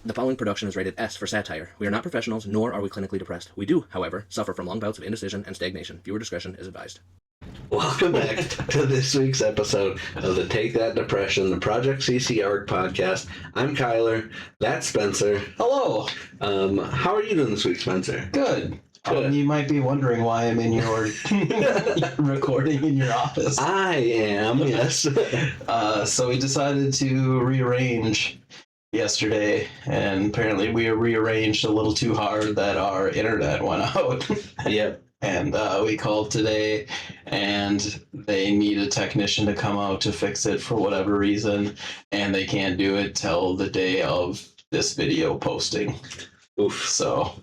The following production is rated S for satire. We are not professionals, nor are we clinically depressed. We do, however, suffer from long bouts of indecision and stagnation. Viewer discretion is advised. Welcome back to this week's episode of the Take That Depression, the Project CC ARC podcast. I'm Kyler. That's Spencer. Hello. How are you doing this week, Spencer? Good. You might be wondering why I'm in your recording in your office. I am, yes. So we decided to rearrange yesterday, and apparently we rearranged a little too hard that our internet went out. Yep. And we called today, and they need a technician to come out to fix it for whatever reason, and they can't do it till the day of this video posting. Oof. So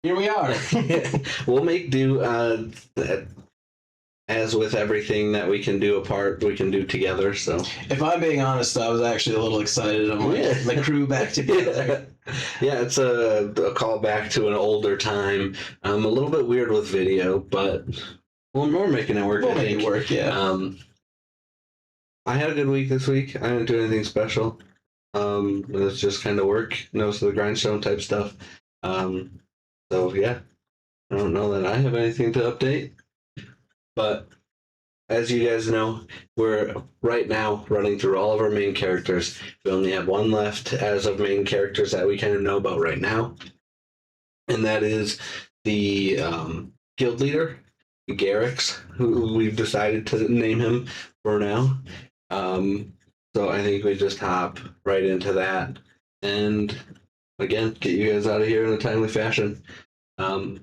here we are. We'll make do. As with everything that we can do apart, we can do together. So, if I'm being honest, I was actually a little excited. I'm like, the crew back together. Yeah, it's a callback to an older time. A little bit weird with video, but we're making it work. We'll make it work, yeah. I had a good week this week. I didn't do anything special. It was just kind of work, nose of the grindstone type stuff. So yeah, I don't know that I have anything to update. But as you guys know, we're right now running through all of our main characters. We only have one left as of main characters that we kind of know about right now. And that is the guild leader, Garix, who we've decided to name him for now. So I think we just hop right into that. And again, get you guys out of here in a timely fashion. So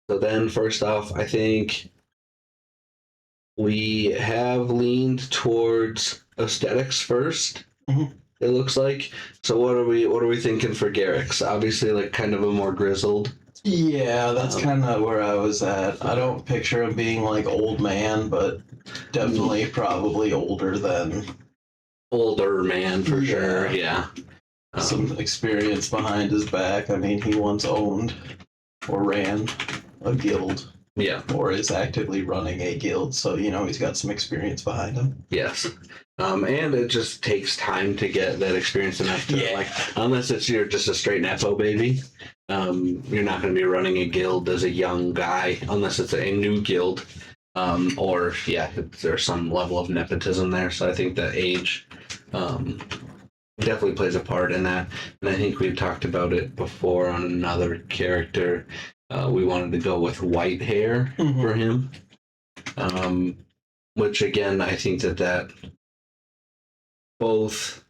then first off, I think we have leaned towards aesthetics first. Mm-hmm. It looks like. So what are we thinking for Garix? Obviously, like kind of a more grizzled. Yeah, that's kind of where I was at. I don't picture him being like old man, but definitely probably older than Older man for sure. Yeah. Some experience behind his back. I mean, he once owned or ran a guild. Yeah. Or is actively running a guild, so he's got some experience behind him. Yes. And it just takes time to get that experience enough to unless you're just a straight nepo baby, you're not going to be running a guild as a young guy unless it's a new guild, or there's some level of nepotism there. So I think that age definitely plays a part in that, and I think we've talked about it before on another character. We wanted to go with white hair for him, which again, I think that both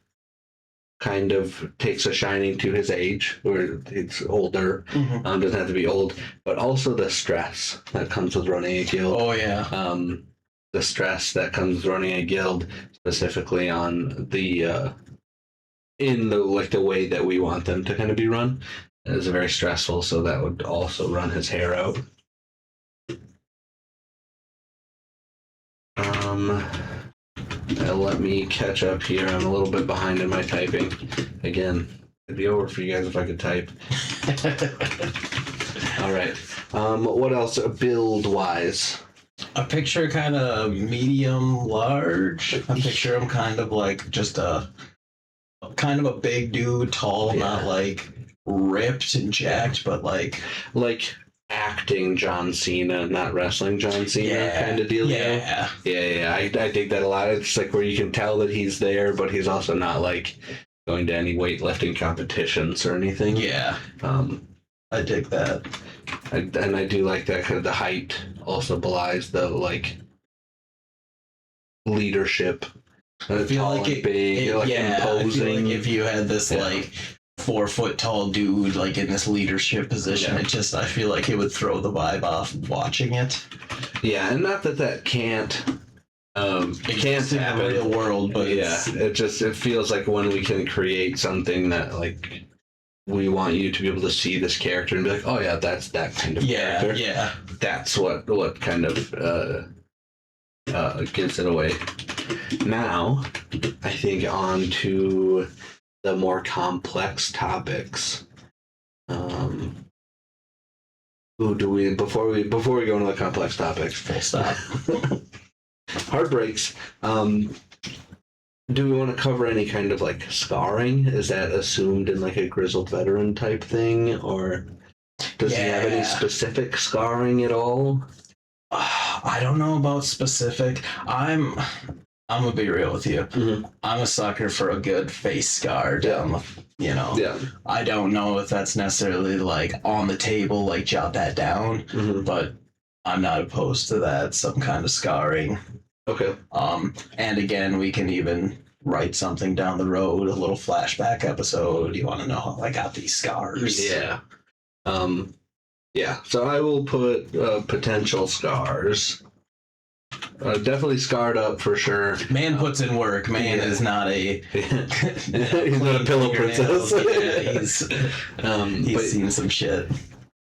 kind of takes a shining to his age, where it's older, doesn't have to be old, but also the stress that comes with running a guild. Oh, yeah. The stress that comes with running a guild, specifically on the way that we want them to kind of be run. Is very stressful, so that would also run his hair out. Let me catch up here. I'm a little bit behind in my typing. Again, it'd be over for you guys if I could type. All right. What else build-wise? I picture kind of medium large. I picture him kind of like just a big dude, tall, not like ripped and jacked, but like acting John Cena, not wrestling John Cena kind of deal. Yeah. I dig that a lot. It's like where you can tell that he's there, but he's also not like going to any weightlifting competitions or anything. Yeah. I dig that. And I do like that kind of the height also belies the like leadership. I feel like big, imposing. I feel like if you had this like 4 foot tall dude like in this leadership position, I feel like it would throw the vibe off watching it. Yeah, and not that can't it can't happen in the real world, but it feels like when we can create something that like we want you to be able to see this character and be like, oh yeah, that's that kind of character. Yeah. That's what kind of gives it away. Now, I think on to the more complex topics. Who do we before we go into the complex topics? Full stop. Heartbreaks. Do we want to cover any kind of like scarring? Is that assumed in like a grizzled veteran type thing, or does he have any Yeah. specific scarring at all? I don't know about specific. I'm gonna be real with you. Mhm. I'm a sucker for a good face scar down the, Yeah. I don't know if that's necessarily like on the table, like jot that down, Mhm. but I'm not opposed to that, some kind of scarring. Okay. And again, we can even write something down the road, a little flashback episode. You want to know how I got these scars? Yeah. Yeah. So I will put potential scars. Definitely scarred up for sure. Man puts in work. Man Yeah. is not a. He's not a pillow princess. Yeah, he's but, seen some shit.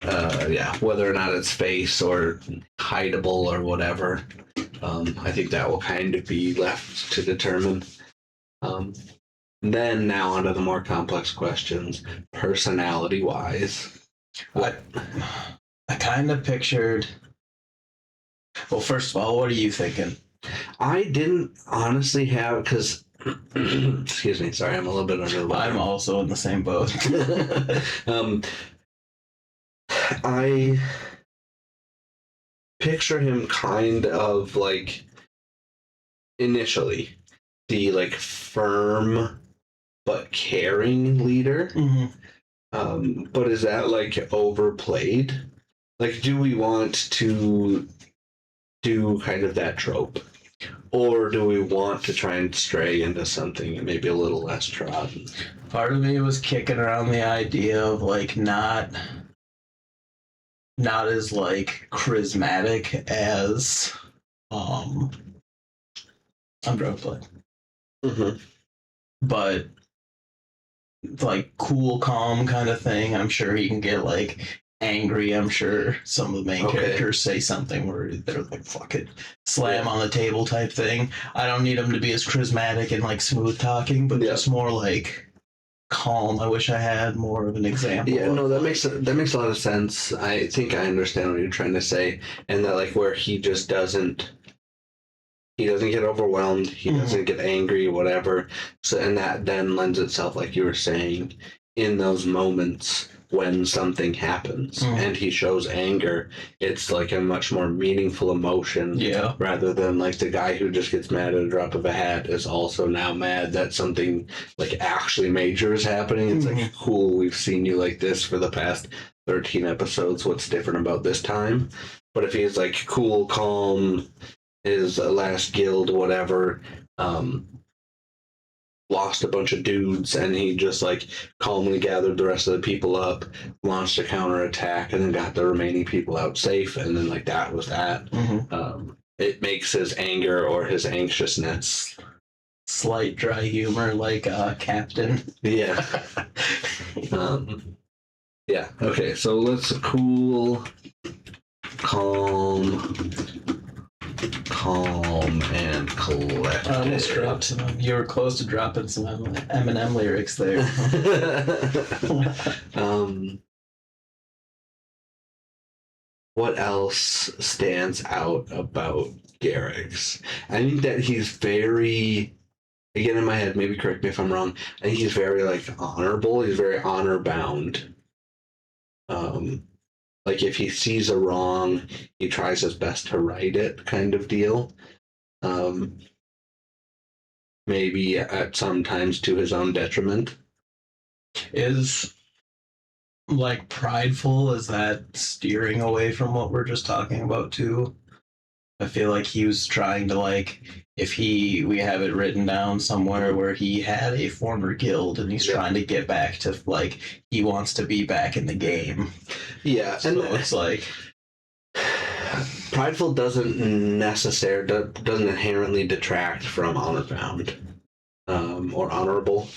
yeah, whether or not it's face or hideable or whatever, I think that will kind of be left to determine. Then now onto the more complex questions, personality-wise. What? I kind of pictured. Well, first of all, what are you thinking? I didn't honestly have, because excuse me, sorry, I'm a little bit under the weather. I'm also in the same boat. I picture him kind of like initially the like firm but caring leader. Mm-hmm. But is that like overplayed? Like, do we want to do kind of that trope? Or do we want to try and stray into something maybe a little less trodden? Part of me was kicking around the idea of like not as like charismatic as Unbroken, Mm-hmm. but like cool, calm kind of thing. I'm sure he can get like angry. I'm sure some of the main characters say something where they're like, fuck it, slam on the table type thing. I don't need him to be as charismatic and like smooth talking, but just more like calm. I wish I had more of an example. Yeah, no, that makes a lot of sense. I think I understand what you're trying to say, and that like where he just doesn't get overwhelmed, he doesn't get angry, whatever. So, and that then lends itself, like you were saying, in those moments when something happens and he shows anger, it's like a much more meaningful emotion. Yeah. Rather than like the guy who just gets mad at a drop of a hat is also now mad that something like actually major is happening. It's like, cool, we've seen you like this for the past 13 episodes. What's different about this time? But if he's like cool, calm, his last guild, whatever, lost a bunch of dudes, and he just like calmly gathered the rest of the people up, launched a counterattack, and then got the remaining people out safe, and then like that was that. It makes his anger or his anxiousness Slight dry humor, like Captain. Yeah. Yeah. Okay. So let's cool, calm, and collected. I almost dropped some. You were close to dropping some Eminem lyrics there. What else stands out about Garix? I think that he's very, again in my head, maybe correct me if I'm wrong, I think he's very like honorable. He's very honor bound. Like if he sees a wrong, he tries his best to right it, kind of deal. Maybe at sometimes to his own detriment. Is like prideful, is that steering away from what we're just talking about too? I feel like he was trying to like, if we have it written down somewhere where he had a former guild and he's trying to get back to like, he wants to be back in the game. Yeah. So it's like prideful doesn't inherently detract from honor bound or honorable.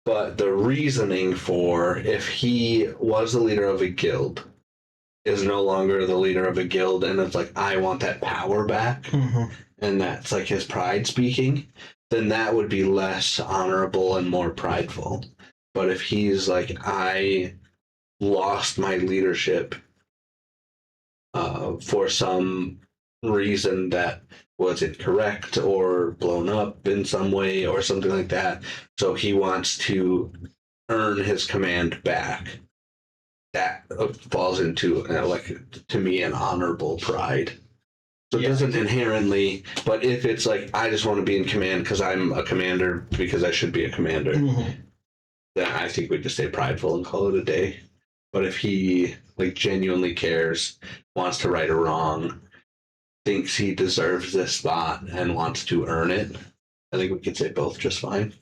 But the reasoning for if he was the leader of a guild is no longer the leader of a guild, and it's like, I want that power back, and that's like his pride speaking, then that would be less honorable and more prideful. But if he's like, I lost my leadership for some reason that was incorrect or blown up in some way or something like that. So he wants to earn his command back. That falls into, like, to me, an honorable pride. So it doesn't inherently, but if it's like, I just want to be in command because I'm a commander because I should be a commander, then I think we just stay prideful and call it a day. But if he like genuinely cares, wants to right a wrong, thinks he deserves this spot and wants to earn it, I think we could say both just fine.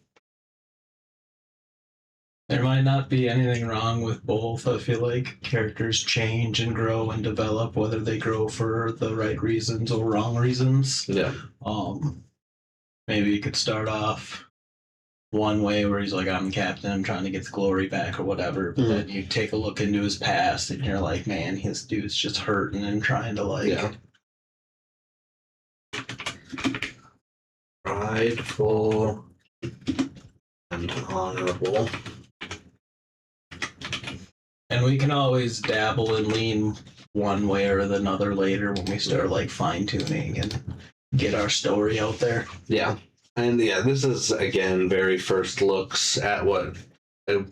There might not be anything wrong with both. I feel like characters change and grow and develop, whether they grow for the right reasons or wrong reasons. Yeah. Maybe you could start off one way where he's like, I'm captain, I'm trying to get the glory back or whatever. But then you take a look into his past and you're like, man, his dude's just hurting and trying to like... Yeah. Prideful and honorable. And we can always dabble and lean one way or another later when we start like fine tuning and get our story out there. Yeah. And yeah, this is again very first looks at what a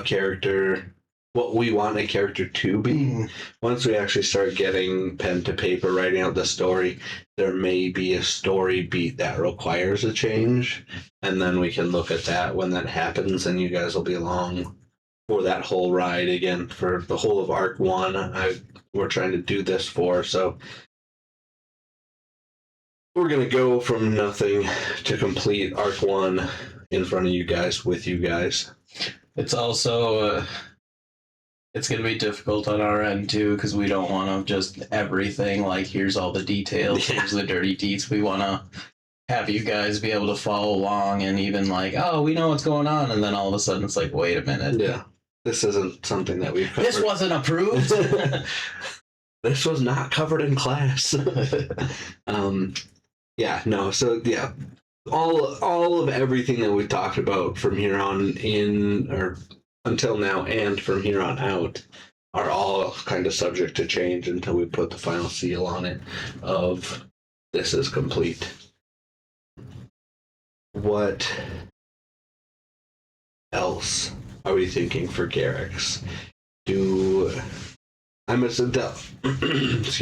character, what we want a character to be. Once we actually start getting pen to paper, writing out the story, there may be a story beat that requires a change. And then we can look at that when that happens, and you guys will be along for that whole ride again for the whole of Arc 1. We're trying to do this for, so we're going to go from nothing to complete Arc 1 in front of you guys, with you guys. It's also, it's going to be difficult on our end too, because we don't want to just everything, like, here's all the details, here's the dirty deets. We want to have you guys be able to follow along and even like, oh, we know what's going on. And then all of a sudden it's like, wait a minute. Yeah. This isn't something that we've covered. This wasn't approved. This was not covered in class. Yeah, no, so yeah. All of everything that we've talked about from here on in, or until now and from here on out, are all kind of subject to change until we put the final seal on it of this is complete. What else are we thinking for Garix? Excuse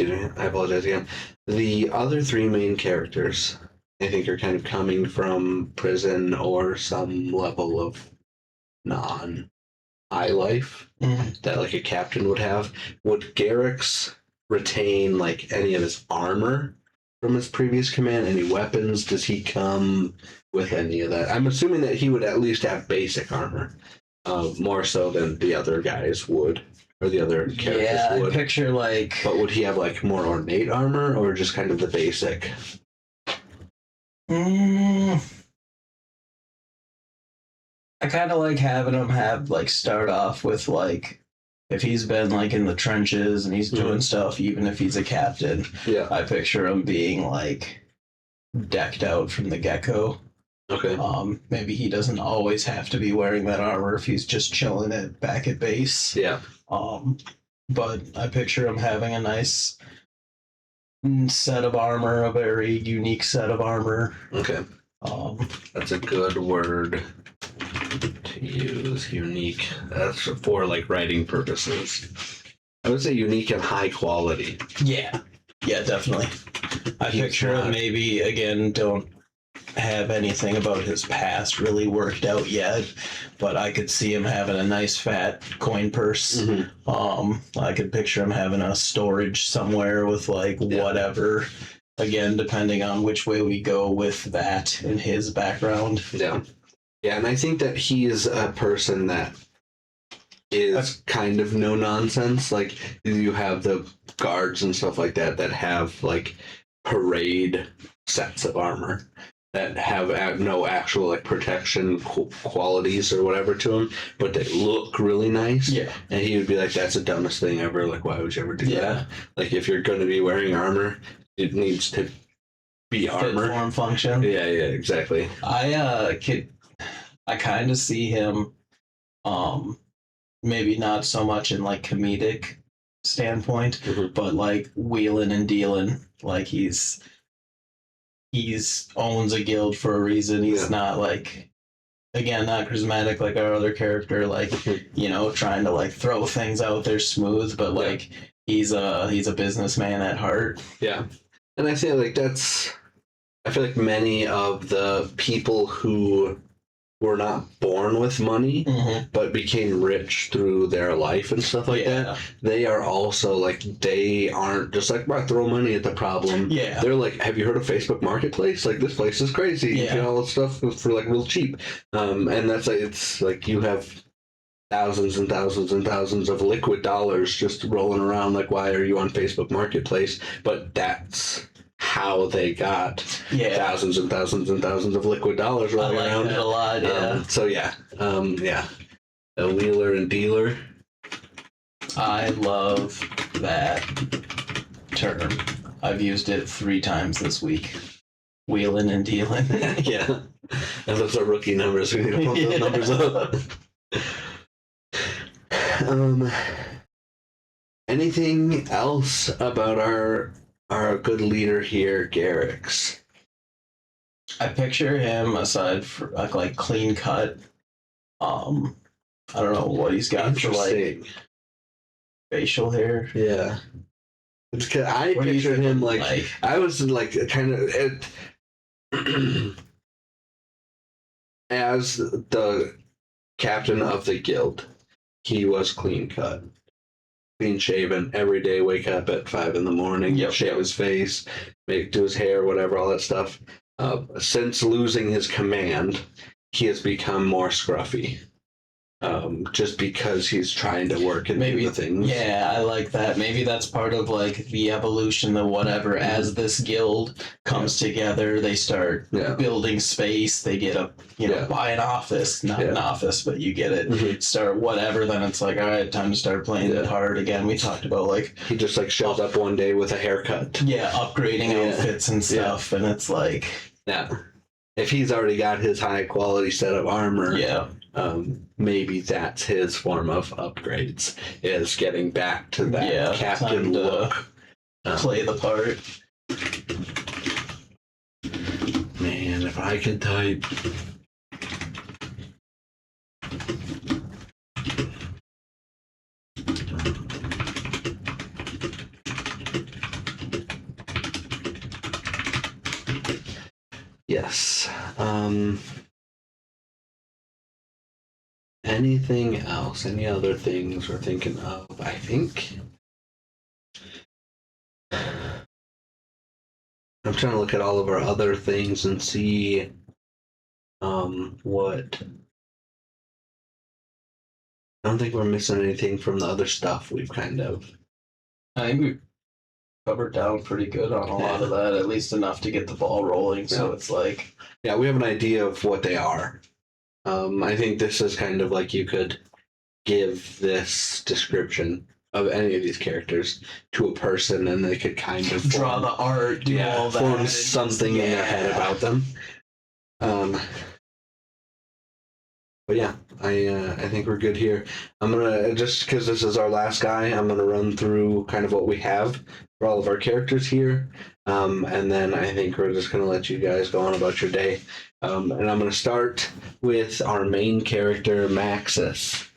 me, I apologize again. The other three main characters, I think, are kind of coming from prison or some level of non-high life that like a captain would have. Would Garix retain like any of his armor from his previous command? Any weapons? Does he come with any of that? I'm assuming that he would at least have basic armor, more so than the other guys would. Or the other characters would. I picture like... But would he have like more ornate armor or just kind of the basic? I kind of like having him have like start off with like, if he's been like in the trenches and he's doing stuff, even if he's a captain, I picture him being like decked out from the get-go. Okay. Maybe he doesn't always have to be wearing that armor if he's just chilling it back at base. Yeah. But I picture him having a nice set of armor, a very unique set of armor. Okay. That's a good word to use. Unique. That's for like writing purposes. I would say unique and high quality. Yeah. Yeah, definitely. I picture him maybe, again, don't have anything about his past really worked out yet, but I could see him having a nice fat coin purse. I could picture him having a storage somewhere with like whatever, again, depending on which way we go with that in his background. Yeah, and I think that he is a person that is kind of no nonsense. Like, you have the guards and stuff like that that have like parade sets of armor that have no actual like protection qualities or whatever to them, but they look really nice. Yeah. And he would be like, that's the dumbest thing ever. Like, why would you ever do that? Like, if you're going to be wearing armor, it needs to be armor. Fit, form, function. Yeah, exactly. I kind of see him, maybe not so much in like comedic standpoint, Mhm. but like wheeling and dealing, like he's owns a guild for a reason. He's Yeah. not like, again, not charismatic like our other character, like Mhm. trying to like throw things out there smooth, but like he's a businessman at heart. Yeah. And I feel like I feel like many of the people who were not born with money but became rich through their life and stuff like that, they are also like, they aren't just like, well, throw money at the problem. Yeah. They're like, have you heard of Facebook Marketplace? Like, this place is crazy. You get all this stuff for like real cheap. And that's like, it's like you have thousands and thousands and thousands of liquid dollars just rolling around. Like, why are you on Facebook Marketplace? But that's how they got thousands and thousands and thousands of liquid dollars rolling around. That a lot, A wheeler and dealer. I love that term. I've used it 3 times this week. Wheeling and dealing. Yeah. And those are rookie numbers. We need to pump those numbers up. Anything else about our good leader here, Garix? I picture him, aside from like clean cut. I don't know what he's got for like facial hair. Yeah. I pictured him like I was like kind of as the captain of the guild. He was clean cut, clean shaven every day. Wake up at 5 a.m. Shave his face, do his hair, whatever, all that stuff. Since losing his command, he has become more scruffy. Just because he's trying to work and do the things. Yeah, I like that. Maybe that's part of like the evolution of whatever. As this guild comes together, they start building space. They get buy an office, not an office, but you get it. Start whatever. Then it's like, all right, time to start playing the part again. We talked about like he just like shows up one day with a haircut. Yeah, upgrading outfits and stuff, and it's like if he's already got his high quality set of armor. Maybe that's his form of upgrades, is getting back to that captain look. Play the part. Man, if I could type. Yes. Anything else? Any other things we're thinking of? I think I'm trying to look at all of our other things and see what. I don't think we're missing anything from the other stuff we've kind of. I think we covered down pretty good on a lot of that, at least enough to get the ball rolling. So it's like, we have an idea of what they are. I think this is kind of like you could give this description of any of these characters to a person and they could kind of draw the art, do all that. Form something in their head about them. But yeah, I think we're good here. I'm gonna, just because this is our last guy, I'm gonna run through kind of what we have for all of our characters here, and then I think we're just gonna let you guys go on about your day. And I'm gonna start with our main character, Maxis.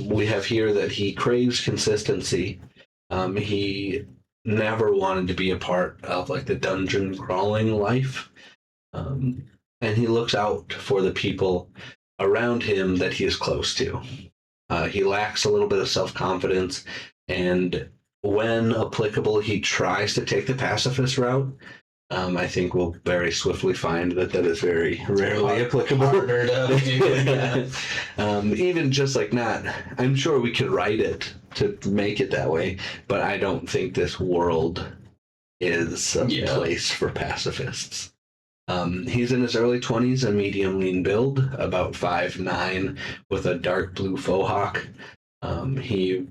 We have here that he craves consistency. He never wanted to be a part of like the dungeon crawling life, and he looks out for the people around him that he is close to. He lacks a little bit of self-confidence, and when applicable, he tries to take the pacifist route. I think we'll very swiftly find that is very rarely applicable. Even just like not, I'm sure we could write it to make it that way, but I don't think this world is a place for pacifists. He's in his early 20s, a medium lean build, about 5'9", with a dark blue faux hawk. He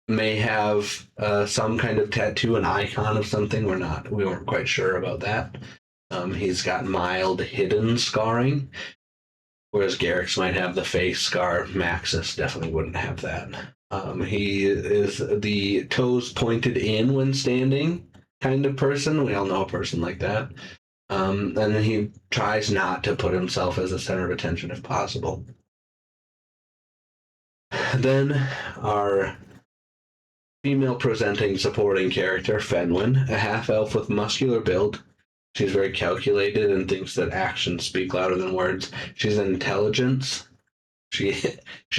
may have some kind of tattoo, an icon of something. We weren't quite sure about that. He's got mild hidden scarring, whereas Garix might have the face scar. Maxis definitely wouldn't have that. He is the toes pointed in when standing kind of person. We all know a person like that. And then he tries not to put himself as the center of attention if possible. Then our female presenting supporting character, Fenwin, a half-elf with muscular build. She's very calculated and thinks that actions speak louder than words. She's an intelligence. She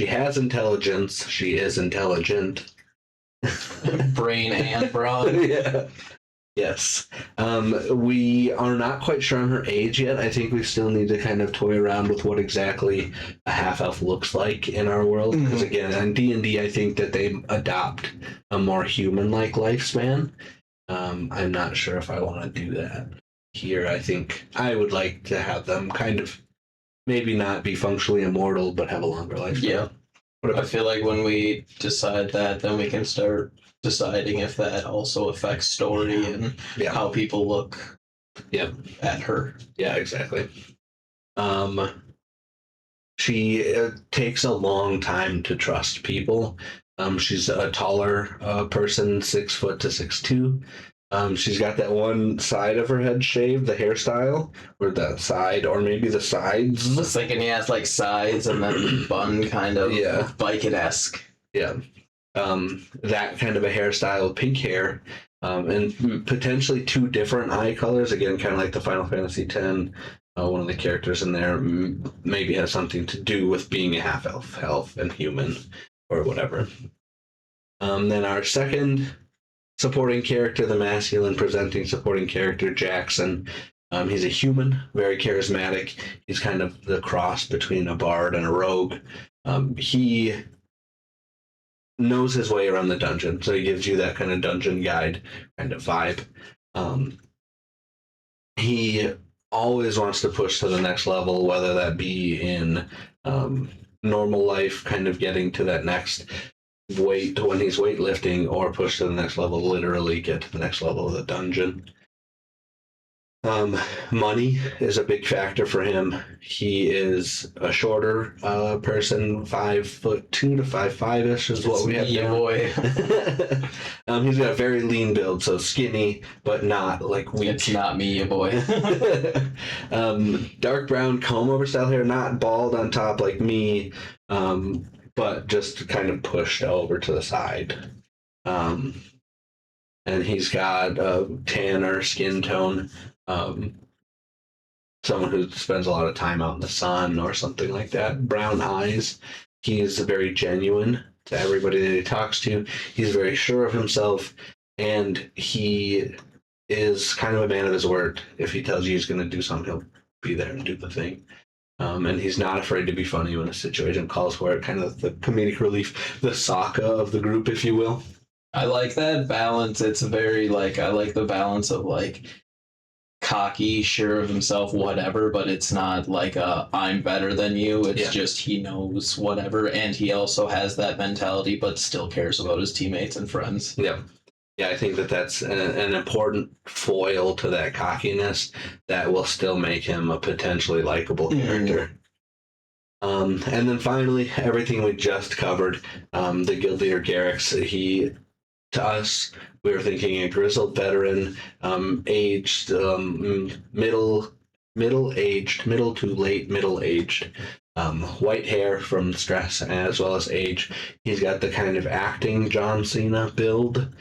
has intelligence. She is intelligent. Brain and brawn. Yeah. Yes. We are not quite sure on her age yet. I think we still need to kind of toy around with what exactly a half-elf looks like in our world. Because again, on D&D, I think that they adopt a more human-like lifespan. I'm not sure if I want to do that here. I think I would like to have them kind of maybe not be functionally immortal, but have a longer lifespan. Yeah. I feel like when we decide that, then we can start deciding if that also affects story and how people look at her. Yeah, exactly. She takes a long time to trust people. She's a taller person, 6 foot to 6'2". She's got that one side of her head shaved, the hairstyle, or the side, or maybe the sides. I was thinking he has like sides and then bun kind of Viking-esque. Yeah. That kind of a hairstyle with pink hair, and potentially 2 different eye colors. Again, kind of like the Final Fantasy X. One of the characters in there maybe has something to do with being a half-elf, elf and human, or whatever. Then our second supporting character, the masculine presenting supporting character, Jackson. He's a human, very charismatic. He's kind of the cross between a bard and a rogue. He knows his way around the dungeon, so he gives you that kind of dungeon guide kind of vibe. He always wants to push to the next level, whether that be in normal life, kind of getting to that next weight when he's weightlifting, or push to the next level, literally get to the next level of the dungeon. Money is a big factor for him. He is a shorter person, 5'2" to 5'5" is what we have down. Boy. He's got a very lean build, so skinny, but not like weak. It's not me, ya boy. Dark brown comb over style hair, not bald on top like me, but just kind of pushed over to the side. And he's got a tanner skin tone. Someone who spends a lot of time out in the sun or something like that. Brown eyes. He's very genuine to everybody that he talks to. He's very sure of himself, and he is kind of a man of his word. If he tells you he's going to do something, he'll be there and do the thing. And he's not afraid to be funny when a situation calls for it. Kind of the comedic relief, the Sokka of the group, if you will. I like that balance. It's very I like the balance of cocky, sure of himself, whatever, but it's not like I'm better than you. It's just he knows whatever, and he also has that mentality, but still cares about his teammates and friends. Yeah. Yeah, I think that that's an important foil to that cockiness that will still make him a potentially likable character. And then finally, everything we just covered, the guild leader Garix, to us, we were thinking a grizzled veteran, aged, middle to late middle-aged, white hair from stress as well as age. He's got the kind of acting John Cena build.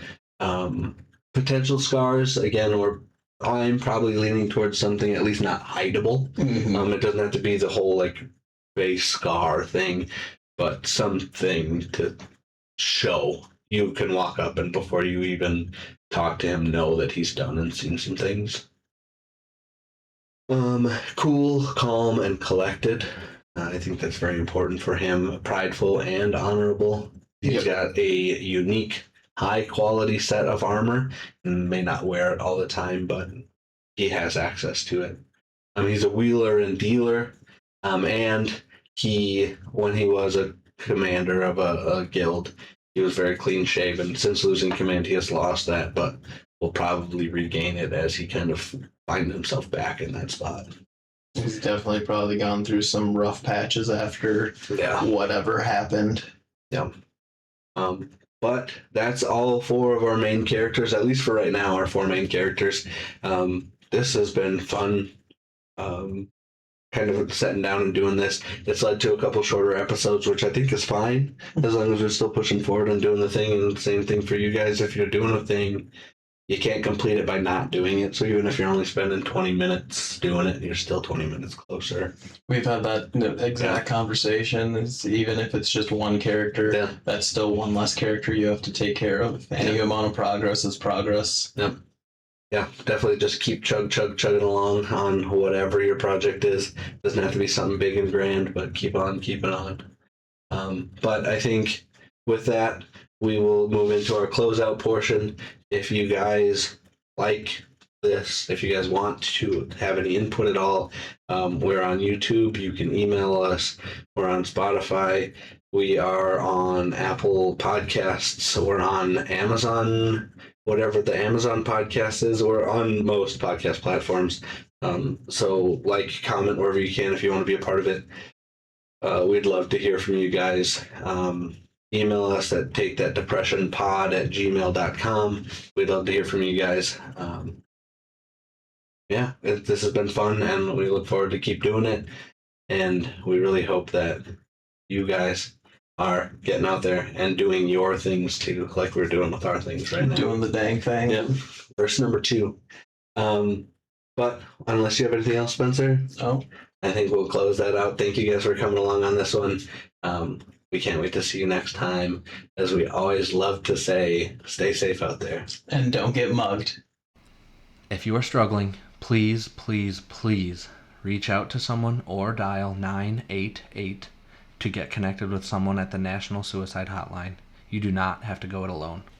Potential scars, again, I'm probably leaning towards something at least not hideable. It doesn't have to be the whole face scar thing, but something to show. You can walk up and before you even talk to him, know that he's done and seen some things. Cool, calm, and collected. I think that's very important for him. Prideful and honorable. He's got a unique, high-quality set of armor and may not wear it all the time, but he has access to it. He's a wheeler and dealer, and when he was a commander of a guild, he was very clean-shaven. Since losing command, he has lost that, but will probably regain it as he kind of finds himself back in that spot. He's definitely probably gone through some rough patches after whatever happened. Yeah. But that's all 4 of our main characters, at least for right now, our 4 main characters. This has been fun. Kind of sitting down and doing this. It's led to a couple shorter episodes, which I think is fine, as long as we're still pushing forward and doing the thing. And same thing for you guys. If you're doing a thing, you can't complete it by not doing it. So even if you're only spending 20 minutes doing it, you're still 20 minutes closer. We've had that exact conversation. Even if it's just one character, that's still one less character you have to take care of. Any amount of progress is progress. Yep. Yeah, definitely just keep chugging along on whatever your project is. Doesn't have to be something big and grand, but keep on keeping on. But I think with that, we will move into our closeout portion. If you guys like this, if you guys want to have any input at all, we're on YouTube. You can email us. We're on Spotify. We are on Apple Podcasts. We're on Amazon, whatever the Amazon podcast is. We're on most podcast platforms. So like, comment wherever you can if you want to be a part of it. We'd love to hear from you guys. Email us at takethatdepressionpod@gmail.com. We'd love to hear from you guys. This has been fun, and we look forward to keep doing it. And we really hope that you guys are getting out there and doing your things too, like we're doing with our things right now. Doing the dang thing. Yeah. Verse number 2. But unless you have anything else, Spencer, I think we'll close that out. Thank you guys for coming along on this one. We can't wait to see you next time. As we always love to say, stay safe out there. And don't get mugged. If you are struggling, please, please, please reach out to someone or dial 988 to get connected with someone at the National Suicide Hotline. You do not have to go it alone.